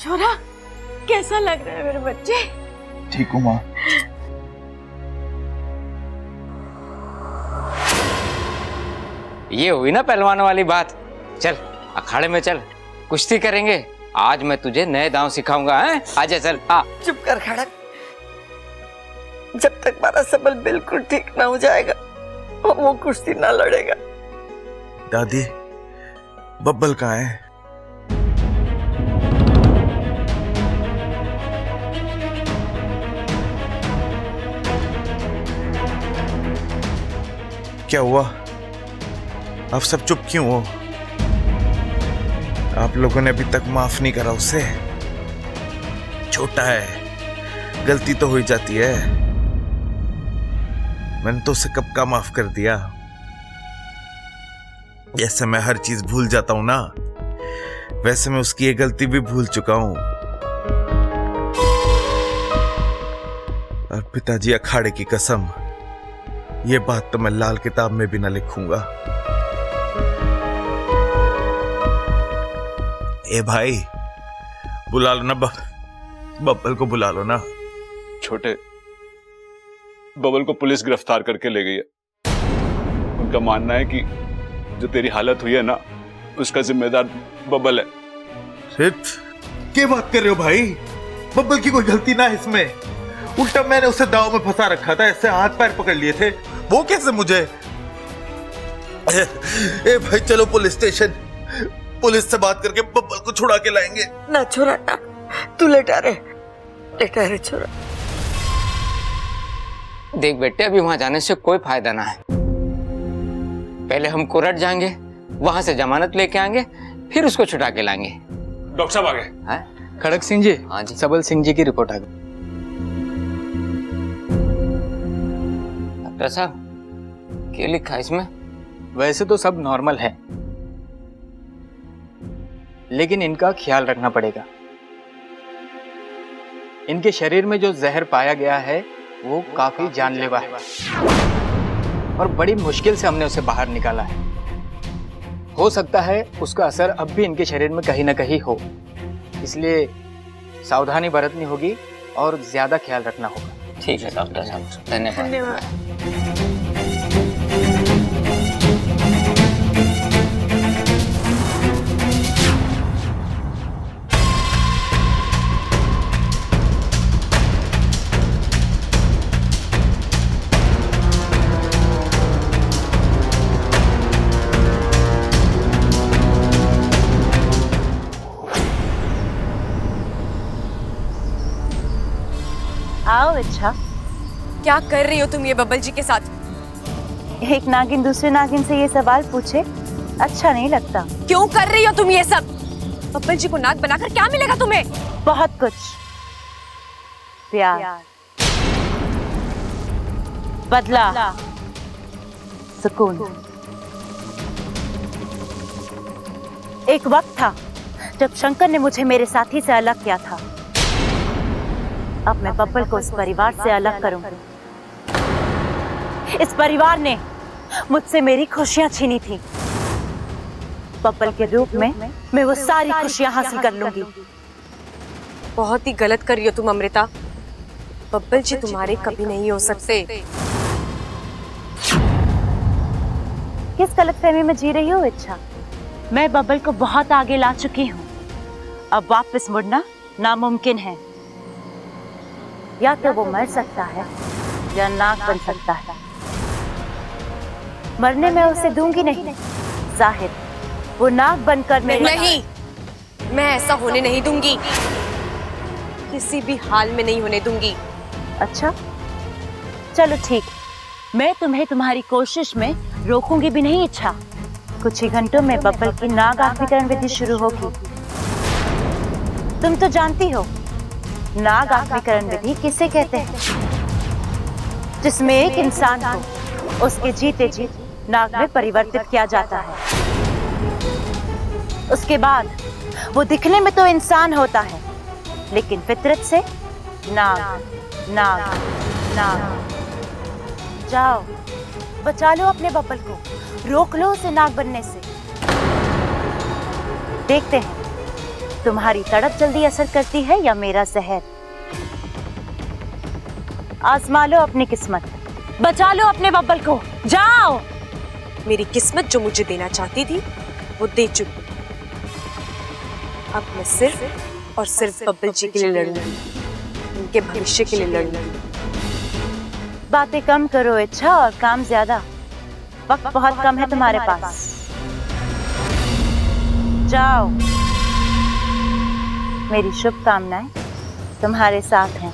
छोरा, कैसा लग रहा है मेरे बच्चे? ठीक हूँ माँ। ये हुई ना पहलवानों वाली बात। चल अखाड़े में चल, कुश्ती करेंगे। आज मैं तुझे नए दांव सिखाऊंगा। हैं? आजा चल। आ चुप कर खड़क। जब तक हमारा सबल बिल्कुल ठीक ना हो जाएगा वो कुश्ती ना लड़ेगा। दादी, बब्बल कहाँ है? क्या हुआ? आप सब चुप क्यों हो? आप लोगों ने अभी तक माफ नहीं करा उसे। छोटा है, गलती तो हो ही जाती है। मैंने तो उसे कब का माफ कर दिया। जैसे मैं हर चीज भूल जाता हूं ना, वैसे मैं उसकी ये गलती भी भूल चुका हूं। और पिताजी अखाड़े की कसम, ये बात तो मैं लाल किताब में भी ना लिखूंगा। ए भाई, बुला लो ना बब्बल को बुला लो ना। छोटे, बबल को पुलिस गिरफ्तार करके ले गई है। उनका मानना है कि जो तेरी हालत हुई है ना, उसका जिम्मेदार बबल है। सिर्फ क्या बात कर रहे हो भाई? बब्बल की कोई गलती ना है इसमें। उल्टा मैंने उसे दाव में फंसा रखा था, ऐसे हाथ पैर पकड़ लिए थे। वो कैसे मुझे? ए भाई चलो पुलिस स्टेशन, पुलिस से बात करके बब्बल को छुड़ा के लाएंगे। ना छोरा ना, तू लेटा रे छोरा। देख बेटे, अभी वहां जाने से कोई फायदा ना है। पहले हम कोर्ट जाएंगे, वहां से जमानत लेके आएंगे, फिर उसको छुड़ा के लाएंगे। डॉक्टर साहब आ गए। खड़क सिंह जी। हाँ जी। सबल सिंह जी की रिपोर्ट आ गई। डॉक्टर साहब, क्या लिखा है इसमें? वैसे तो सब नॉर्मल है, लेकिन इनका ख्याल रखना पड़ेगा। इनके शरीर में जो जहर पाया गया है वो काफी जानलेवा है और बड़ी मुश्किल से हमने उसे बाहर निकाला है। हो सकता है उसका असर अब भी इनके शरीर में कहीं ना कहीं हो, इसलिए सावधानी बरतनी होगी और ज्यादा ख्याल रखना होगा। ठीक है डॉक्टर साहब, धन्यवाद। आओ। अच्छा, क्या कर रही हो तुम ये बब्बल जी के साथ? एक नागिन दूसरे नागिन से ये सवाल पूछे, अच्छा नहीं लगता। क्यों कर रही हो तुम ये सब? बब्बल जी को नाग बनाकर क्या मिलेगा तुम्हें? बहुत कुछ। प्यार, बदला, सुकून। एक वक्त था जब शंकर ने मुझे मेरे साथी से अलग किया था। अब मैं बब्बल को इस परिवार से अलग करूंगी। इस परिवार ने मुझसे मेरी खुशियां छीनी थी। बब्बल के रूप में मैं वो सारी खुशियां हासिल कर लूंगी। बहुत ही गलत कर रही हो तुम अमृता। बब्बल जी तुम्हारे कभी नहीं हो सकते। किस गलतफहमी में जी रही हो इच्छा? मैं बब्बल को बहुत आगे ला चुकी हूँ। अब वापस मुड़ना नामुमकिन है। या तो वो मर सकता है या नाग बन सकता है। मरने में उसे दूंगी नहीं। जाहिर वो नाग बनकर मेरे नहीं, मैं ऐसा होने नहीं दूंगी। किसी भी हाल में नहीं होने दूंगी। अच्छा चलो ठीक, मैं तुम्हें तुम्हारी कोशिश में रोकूंगी भी नहीं इच्छा। कुछ ही घंटों में बब्बल की नाग आत्मीकरण विधि शुरू होगी। तुम तो जानती हो नाग आत्मीकरण विधि किसे कहते हैं? जिसमें एक इंसान को उसके जीते जी नाग में परिवर्तित किया जाता है। उसके बाद वो दिखने में तो इंसान होता है, लेकिन फितरत से नाग नाग नाग। जाओ बचा लो अपने बब्बल को, रोक लो उसे नाग बनने से। देखते हैं तुम्हारी तड़प जल्दी असर करती है या मेरा जहर? आजमा लो अपनी किस्मत, बचा लो अपने बब्बल को, जाओ। मेरी किस्मत जो मुझे देना चाहती थी वो दे चुकी। अब मैं सिर्फ और सिर्फ बब्बल जी के लिए लड़ूंगी, उनके भविष्य के लिए लड़ूंगी। बातें कम करो इच्छा और काम ज्यादा। वक्त बहुत कम है तुम्हारे पास, जाओ। मेरी शुभकामनाएं तुम्हारे साथ हैं।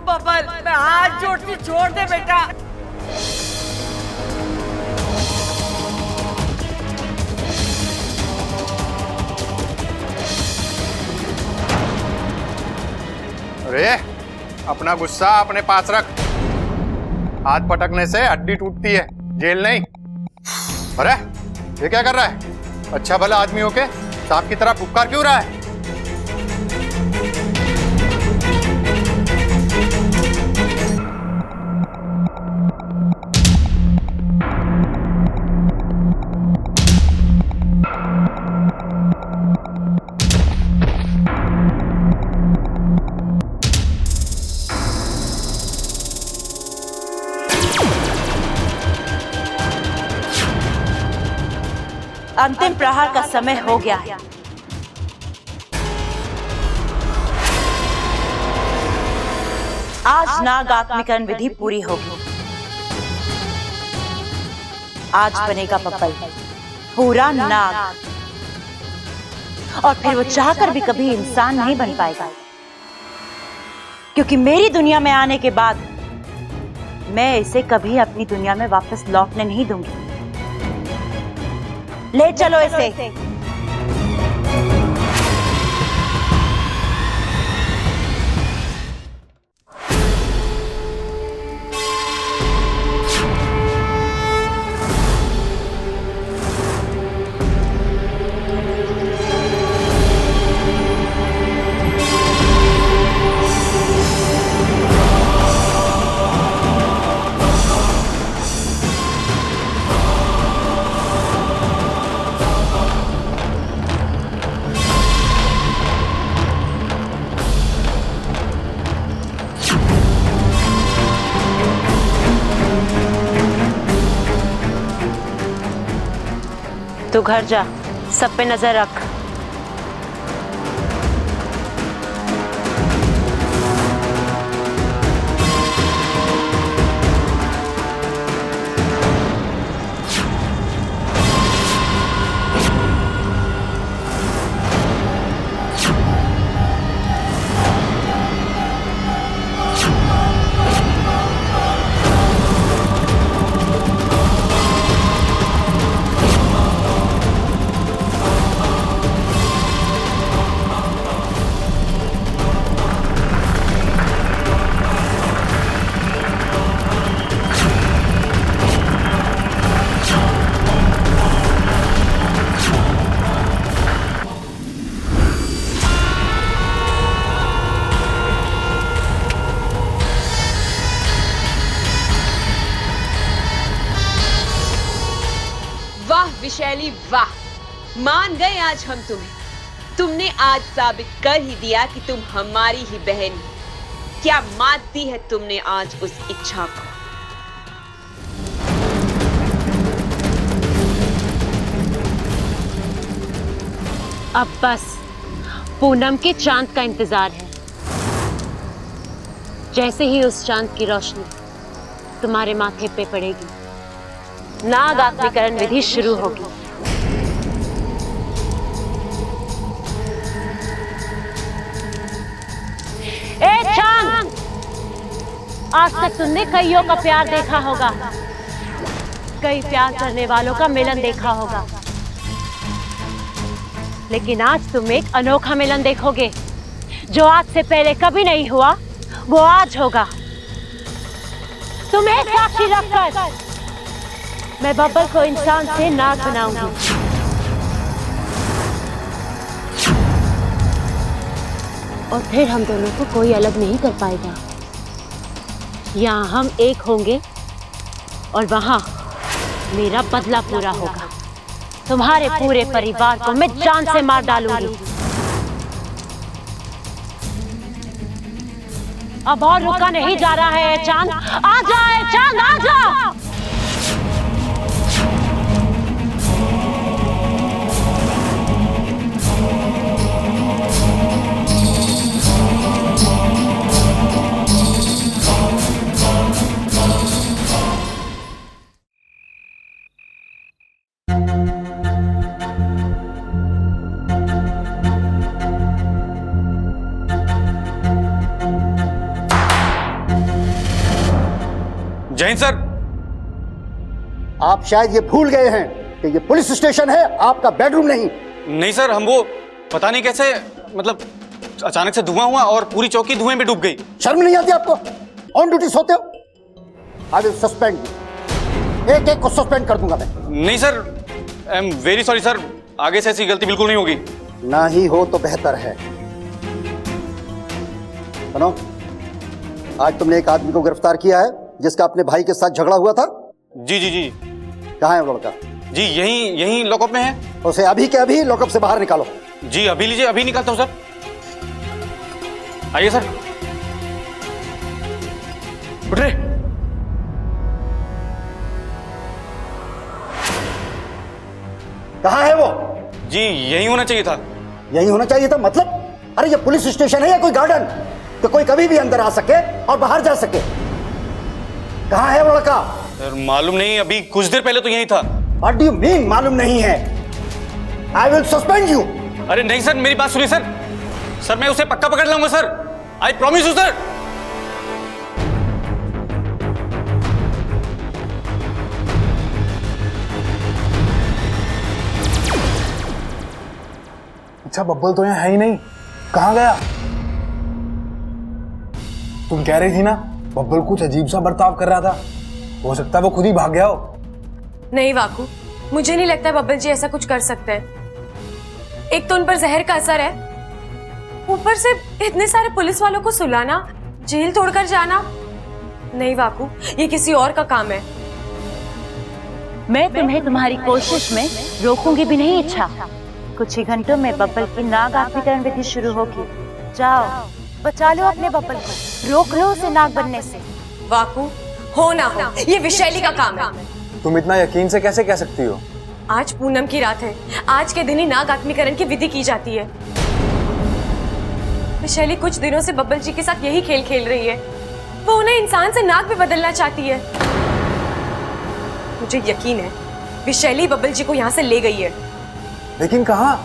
बबल, मैं हाथ जोड़ती, छोड़ दे बेटा। अरे अपना गुस्सा अपने पास रख। हाथ पटकने से हड्डी टूटती है, जेल नहीं। अरे ये क्या कर रहा है? अच्छा भला आदमी होके सांप की तरह फुफकार क्यों रहा है? अंतिम प्रहार का समय हो गया है। आज नाग आत्मीकरण विधि पूरी होगी। आज बनेगा बब्बल पूरा नाग, और फिर वो चाहकर भी कभी इंसान नहीं बन पाएगा, क्योंकि मेरी दुनिया में आने के बाद मैं इसे कभी अपनी दुनिया में वापस लौटने नहीं दूंगी। ले चलो इसे। तू घर जा, सब पे नजर रख। विशैली वाह, मान गए आज हम तुम्हें। तुमने आज साबित कर ही दिया कि तुम हमारी ही बहन हो। क्या मात दी है तुमने आज उस इच्छा को। अब बस पूनम के चांद का इंतजार है। जैसे ही उस चांद की रोशनी तुम्हारे माथे पे पड़ेगी, नाग आत्मीकरण विधि शुरू होगी। ए चांद, आज तक तुमने कईयों का प्यार देखा होगा, कई प्यार करने वालों का मिलन देखा होगा, लेकिन आज तुम एक अनोखा मिलन देखोगे जो आज से पहले कभी नहीं हुआ, वो आज होगा। तुम्हें साक्षी रखकर मैं बब्बल को इंसान से नाग बनाऊंगी। और फिर हम दोनों को कोई अलग नहीं कर पाएगा। यहाँ हम एक होंगे और वहाँ मेरा बदला पूरा होगा। तुम्हारे पूरे परिवार को मैं जान से मार डालूंगी। अब और रुका नहीं जा रहा है चांद, आ जाए चांद, आ जा। जैन सर, आप शायद ये भूल गए हैं कि ये पुलिस स्टेशन है, आपका बेडरूम नहीं। नहीं सर, हम वो पता नहीं कैसे, मतलब अचानक से धुआं हुआ और पूरी चौकी धुएं में डूब गई। शर्म नहीं आती आपको? ऑन ड्यूटी सोते हो? आई विल सस्पेंड, एक एक को सस्पेंड कर दूंगा मैं। नहीं sir, I am very sorry sir, आगे से ऐसी गलती बिल्कुल नहीं होगी। ना ही हो तो बेहतर है। सुनो, आज तुमने एक आदमी को गिरफ्तार किया है जिसका अपने भाई के साथ झगड़ा हुआ था। जी जी जी। कहाँ है वो लड़का? जी यहीं लॉकअप में है। उसे अभी के अभी लॉकअप से बाहर निकालो। जी अभी लीजिए, अभी निकालता हूँ सर। आइए सर। उठ रहे। कहाँ है वो? जी यही होना चाहिए था। यही होना चाहिए था मतलब? अरे ये पुलिस स्टेशन है या कोई गार्डन कि कोई कभी भी अंदर आ सके और बाहर जा सके? कहाँ है वो लड़का? सर मालूम नहीं, अभी कुछ देर पहले तो यही था। What do you mean मालूम नहीं है? I will suspend you. अरे नहीं सर, मेरी बात सुनिए सर। सर मैं उसे पक्का पकड़ लाऊंगा sir, I promise you sir. अच्छा बब्बल तो यहाँ है ही नहीं, कहाँ गया? तुम कह रही थी ना बब्बल कुछ अजीब सा बर्ताव कर रहा था, हो सकता है वो खुद ही भाग गया हो। नहीं वाकू, मुझे नहीं लगता बब्बल जी ऐसा कुछ कर सकते हैं। एक तो उन पर जहर का असर है, ऊपर से इतने सारे पुलिस वालों को सुलाना, जेल तोड़कर जाना। नहीं वाकू, ये किसी और का काम है। मैं तुम्हें तुम्हारी कोशिश में रोकूंगी भी नहीं इच्छा। कुछ ही घंटों में बब्बल की नाग आत्मीकरण विधि शुरू होगी। जाओ बचा लो अपने बब्बल को, रोक लो उसे नाग बनने से। वाकू, हो ना हो, ये विशैली का काम है। तुम इतना यकीन से कैसे कह सकती हो? आज पूनम की रात है, आज के दिन ही नाग आत्मीकरण की विधि की जाती है। विशैली कुछ दिनों से बब्बल जी के साथ यही खेल खेल रही है। वो उन्हें इंसान से नाग में बदलना चाहती है। मुझे यकीन है विशैली बब्बल जी को यहाँ से ले गई है। लेकिन कहाँ?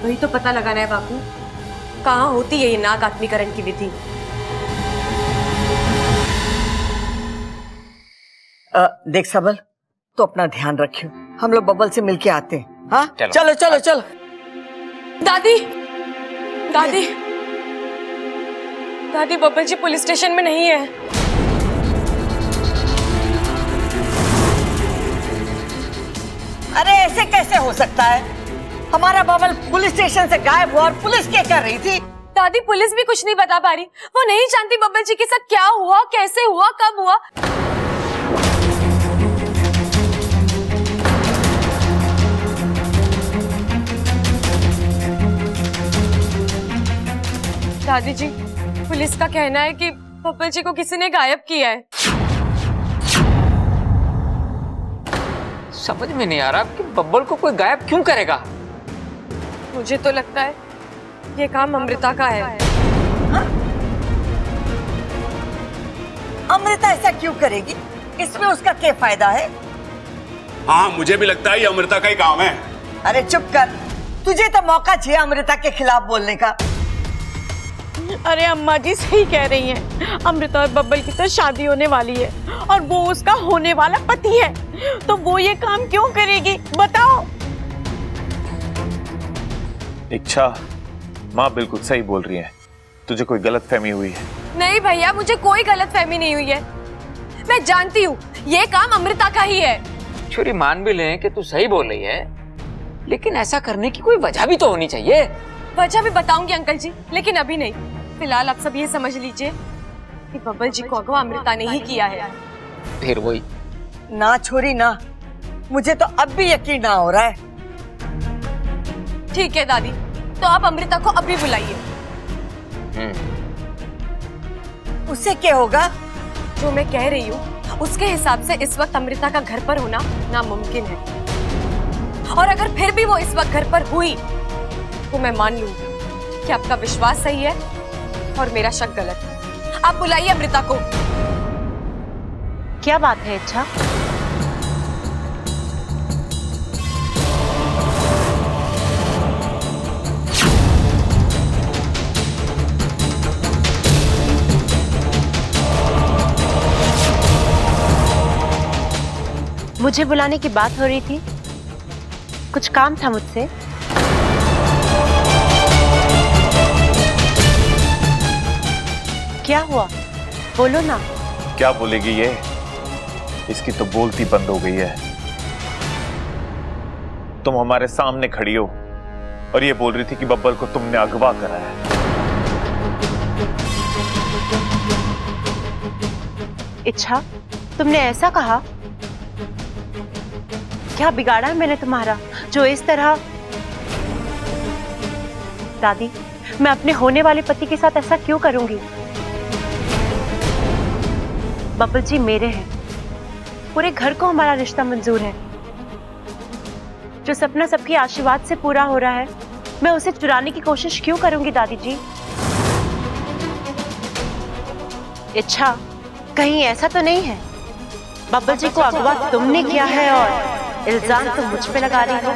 वही तो पता लगाना है बापू, कहाँ होती है ये नाग आत्मीकरण की विधि। देख सबल, तो अपना ध्यान रखियो, हम लोग बब्बल से मिलके आते हैं। हाँ चलो। चलो चलो। दादी, दादी, दादी, बब्बल जी पुलिस स्टेशन में नहीं है। अरे ऐसे कैसे हो सकता है? हमारा बबल पुलिस स्टेशन से गायब हुआ और पुलिस क्या कर रही थी? दादी, पुलिस भी कुछ नहीं बता पा रही। वो नहीं जानती बब्बल जी के साथ क्या हुआ, कैसे हुआ, कब हुआ। दादी जी, पुलिस का कहना है कि बब्बल जी को किसी ने गायब किया है। समझ में नहीं आ रहा कि बब्बल को कोई गायब क्यों करेगा। मुझे तो लगता है ये काम अमृता का है। हाँ? अमृता ऐसा क्यों करेगी? इसमें उसका क्या फायदा है? हाँ मुझे भी लगता है ये अमृता का ही काम है। अरे चुप कर, तुझे तो मौका चाहिए अमृता के खिलाफ बोलने का। अरे अम्मा जी सही कह रही हैं, अमृता और बब्बल की तो शादी होने वाली है और वो उसका होने वाला पति है, तो वो ये काम क्यों करेगी बताओ? इच्छा, माँ बिल्कुल सही बोल रही है, तुझे कोई गलत फहमी हुई है। नहीं भैया, मुझे कोई गलत फहमी नहीं हुई है। मैं जानती हूँ ये काम अमृता का ही है। छुरी मान भी लें कि तू सही बोल रही है, लेकिन ऐसा करने की कोई वजह भी तो होनी चाहिए। वजह भी बताऊंगी अंकल जी, लेकिन अभी नहीं। फिलहाल आप सब ये समझ लीजिए कि बब्बल जी को अगवा अमृता ने ही किया है। फिर वही ना छोरी ना, मुझे तो अब भी यकीन ना हो रहा है। ठीक है दादी, तो आप अमृता को अभी बुलाइए। उससे क्या होगा? जो मैं कह रही हूँ उसके हिसाब से इस वक्त अमृता का घर पर होना नामुमकिन है, और अगर फिर भी वो इस वक्त घर पर हुई तो मैं मान लूंगी कि आपका विश्वास सही है और मेरा शक गलत है। आप बुलाइए अमृता को। क्या बात है इच्छा? मुझे बुलाने की बात हो रही थी, कुछ काम था मुझसे। क्या हुआ, बोलो ना। क्या बोलेगी ये? इसकी तो बोलती बंद हो गई है। तुम हमारे सामने खड़ी हो और ये बोल रही थी कि बब्बल को तुमने अगवा करा है। इच्छा, तुमने ऐसा कहा? क्या बिगाड़ा है मैंने तुम्हारा जो इस तरह? दादी, मैं अपने होने वाले पति के साथ ऐसा क्यों करूंगी? बब्बल जी मेरे हैं, पूरे घर को हमारा रिश्ता मंजूर है। जो सपना सबके आशीर्वाद से पूरा हो रहा है, मैं उसे चुराने की कोशिश क्यों करूंगी दादी जी? इच्छा, कहीं ऐसा तो नहीं है बब्बल जी को अगवा तुमने किया है और इल्जाम तुम मुझ पे लगा रही हो?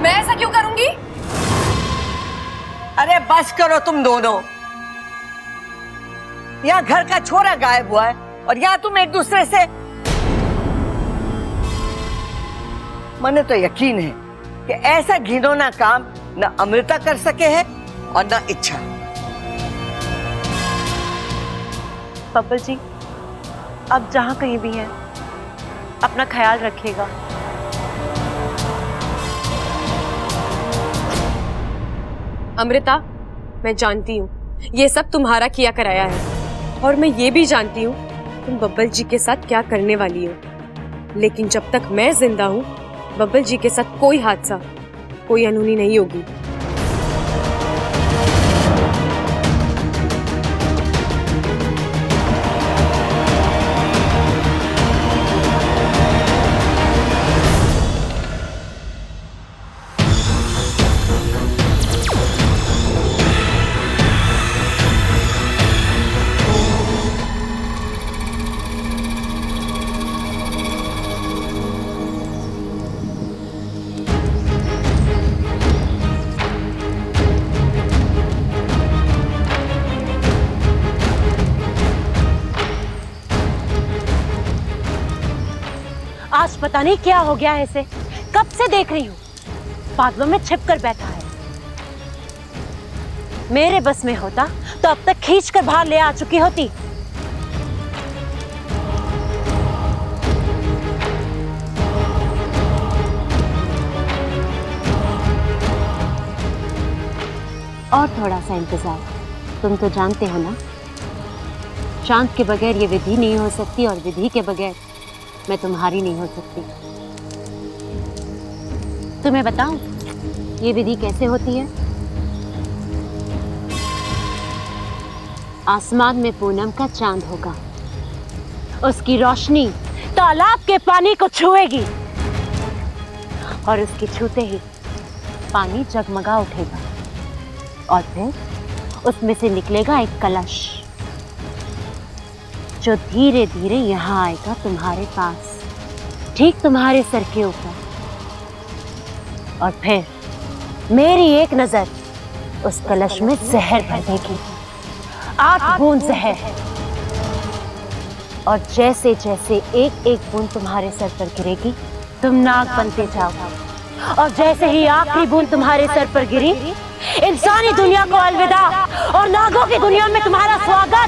मैं ऐसा क्यों करूंगी? अरे बस करो तुम दोनों। यहाँ घर का छोरा गायब हुआ है और यहाँ तुम एक दूसरे से। मने तो यकीन है कि ऐसा घिनौना काम न अमृता कर सके है और न इच्छा। बब्बल जी, अब जहां कहीं भी हैं, अपना ख्याल रखिएगा। अमृता, मैं जानती हूँ ये सब तुम्हारा किया कराया है, और मैं ये भी जानती हूँ तुम बब्बल जी के साथ क्या करने वाली हो। लेकिन जब तक मैं जिंदा हूँ, बब्बल जी के साथ कोई हादसा, कोई अनहोनी नहीं होगी। आज पता नहीं क्या हो गया है इसे, कब से देख रही हूँ बादलों में छिप कर बैठा है। मेरे बस में होता तो अब तक खींच कर बाहर ले आ चुकी होती। और थोड़ा सा इंतजार, तुम तो जानते हो ना, शांत के बगैर ये विधि नहीं हो सकती और विधि के बगैर मैं तुम्हारी नहीं हो सकती। तुम्हें बताऊं ये विधि कैसे होती है? आसमान में पूनम का चांद होगा, उसकी रोशनी तालाब के पानी को छुएगी और उसके छूते ही पानी जगमगा उठेगा और फिर उसमें से निकलेगा एक कलश जो धीरे धीरे यहाँ आएगा तुम्हारे पास, ठीक तुम्हारे सर के ऊपर। और फिर मेरी एक नजर उस कलश में जहर भर देगी, 8 बूंद जहर। और जैसे जैसे एक एक बूंद तुम्हारे सर पर गिरेगी, तुम नाग बनते जाओगे। और जैसे ही आखिरी बूंद तुम्हारे सर पर गिरी, इंसानी दुनिया को अलविदा और नागों की दुनिया में तुम्हारा स्वागत।